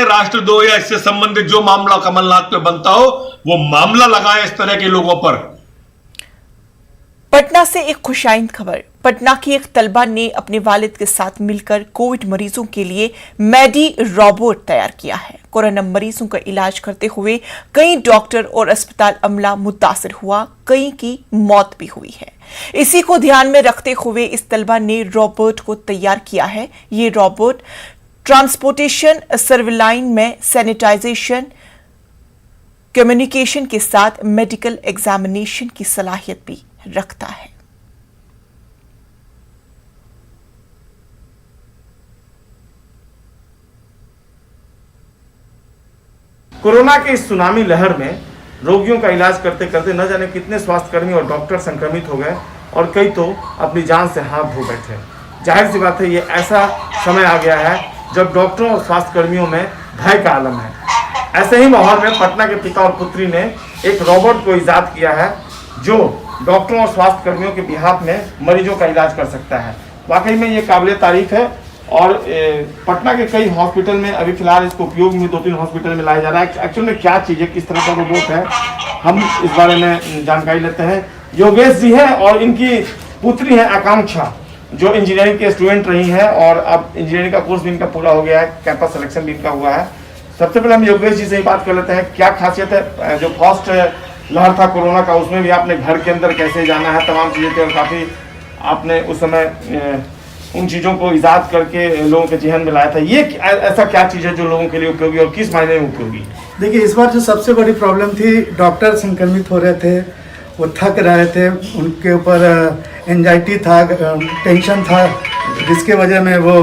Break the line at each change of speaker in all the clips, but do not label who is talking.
राष्ट्रद्रोह या इससे संबंधित जो मामला कमलनाथ पे बनता हो वो मामला लगाए इस तरह के लोगों पर।
पटना से एक खुशाइंद खबर। पटना की एक तलबा ने अपने वालिद के साथ मिलकर कोविड मरीजों के लिए मेडी रोबोट तैयार किया है। कोरोना मरीजों का इलाज करते हुए कई डॉक्टर और अस्पताल अमला मुतासिर हुआ, कई की मौत भी हुई है। इसी को ध्यान में रखते हुए इस तलबा ने रोबोट को तैयार किया है। ये रोबोट ट्रांसपोर्टेशन, सर्विलाइन में सैनिटाइजेशन, कम्युनिकेशन के साथ मेडिकल एग्जामिनेशन की सलाहियत भी रखता है।
कोरोना के इस सुनामी लहर में रोगियों का इलाज करते करते न जाने कितने स्वास्थ्यकर्मी और डॉक्टर संक्रमित हो गए और कई तो अपनी जान से हाथ धो बैठे। जाहिर सी बात है, ये ऐसा समय आ गया है जब डॉक्टरों और स्वास्थ्यकर्मियों में भय का आलम है। ऐसे ही माहौल में पटना के पिता और पुत्री ने एक रोबोट को ईजाद किया है जो डॉक्टरों और स्वास्थ्यकर्मियों के बिहाफ में मरीजों का इलाज कर सकता है। वाकई में ये काबिल तारीफ है और पटना के कई हॉस्पिटल में अभी फिलहाल इसको उपयोग में 2-3 हॉस्पिटल में लाया जा रहा है। एक्चुअल में क्या चीज़ है, किस तरह का रोबोट है, हम इस बारे में जानकारी लेते हैं। योगेश जी हैं और इनकी पुत्री है आकांक्षा, जो इंजीनियरिंग के स्टूडेंट रही हैं और अब इंजीनियरिंग का कोर्स भी इनका पूरा हो गया है, कैंपस सिलेक्शन भी इनका हुआ है। सबसे पहले हम योगेश जी से ही बात कर लेते हैं, क्या खासियत है जो फर्स्ट लहर था कोरोना का, उसमें भी आपने घर के अंदर कैसे जाना है, तमाम चीज़ें थी और काफ़ी आपने उस समय उन चीज़ों को ईजाद करके लोगों के जहन में लाया था। ये ऐसा क्या चीज़ है जो लोगों के लिए उपयोगी और किस मायने में उपयोगी?
देखिए, इस बार जो सबसे बड़ी प्रॉब्लम थी, डॉक्टर संक्रमित हो रहे थे, वो थक रहे थे, उनके ऊपर एंजाइटी था, टेंशन था, जिसके वजह में वो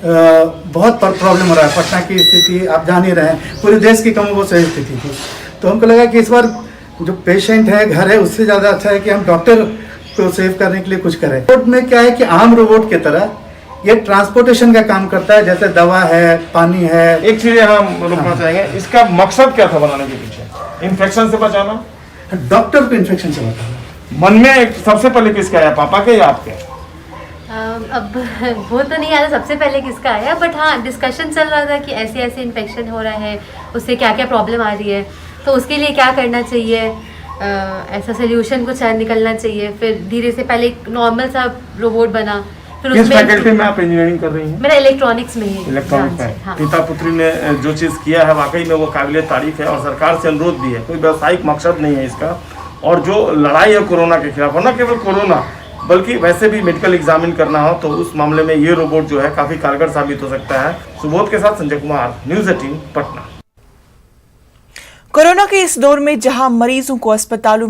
बहुत प्रॉब्लम हो रहा है। पटना की स्थिति आप जान ही रहे हैं, पूरे देश की कम वो सही स्थिति थी। तो हमको लगा कि इस बार जो पेशेंट है घर है, उससे ज़्यादा अच्छा है कि हम डॉक्टर को सेव करने के लिए कुछ करें। रोबोट में क्या है कि आम रोबोट की तरह ये ट्रांसपोर्टेशन का काम करता है, जैसे दवा है, पानी है।
एक चीज़ हम रुकना चाहेंगे, इसका मकसद क्या था बनाने के पीछे? इन्फेक्शन से बचाना,
डॉक्टर को इन्फेक्शन से बचाना।
मन में सबसे पहले किसका आया, पापा के या आपके?
अब वो तो नहीं आया सबसे पहले किसका आया, बट हाँ डिस्कशन चल रहा था कि ऐसे ऐसे इन्फेक्शन हो रहा है, उससे क्या क्या प्रॉब्लम आ रही है, तो उसके लिए क्या करना चाहिए, ऐसा सोल्यूशन कुछ निकलना चाहिए। फिर धीरे से पहले एक नॉर्मल सा रोबोट बना, फिर
किस
उसमें
फैकल्टी में आप इंजीनियरिंग कर रही हैं?
मेरा इलेक्ट्रॉनिक्स में ही।
इलेक्ट्रॉनिक्स में।
हाँ।
पिता पुत्री ने जो चीज़ किया है वाकई में वो काबिल तारीफ है और सरकार से अनुरोध भी है, कोई व्यावसायिक मकसद नहीं है इसका। और जो लड़ाई है कोरोना के खिलाफ, और न केवल कोरोना बल्कि वैसे भी मेडिकल एग्जामिन करना हो तो उस मामले में ये रोबोट जो है काफ़ी कारगर साबित हो सकता है। सुबोध के साथ संजय कुमार, न्यूज़ 18 पटना।
कोरोना के इस दौर में जहां मरीजों को अस्पतालों